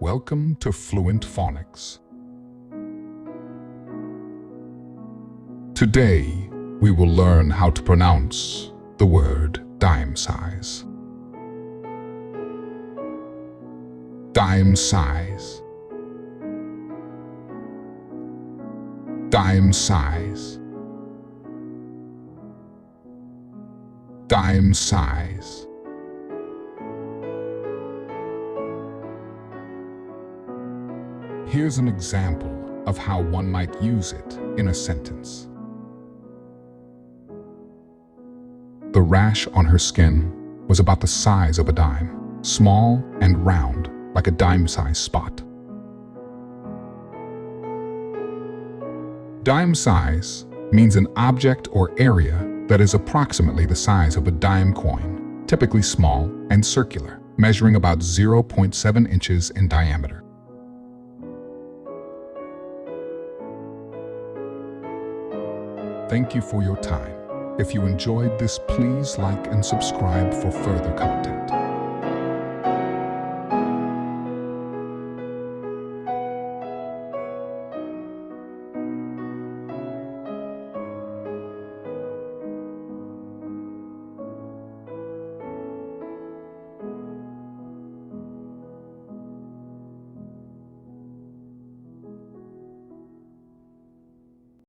Welcome to Fluent Phonics. Today, we will learn how to pronounce the word Dimesize. Dimesize. Dimesize. Dimesize. Here's an example of how one might use it in a sentence. The rash on her skin was about the size of a dime, small and round like a dime-sized spot. Dime size means an object or area that is approximately the size of a dime coin, typically small and circular, measuring about 0.7 inches in diameter. Thank you for your time. If you enjoyed this, please like and subscribe for further content.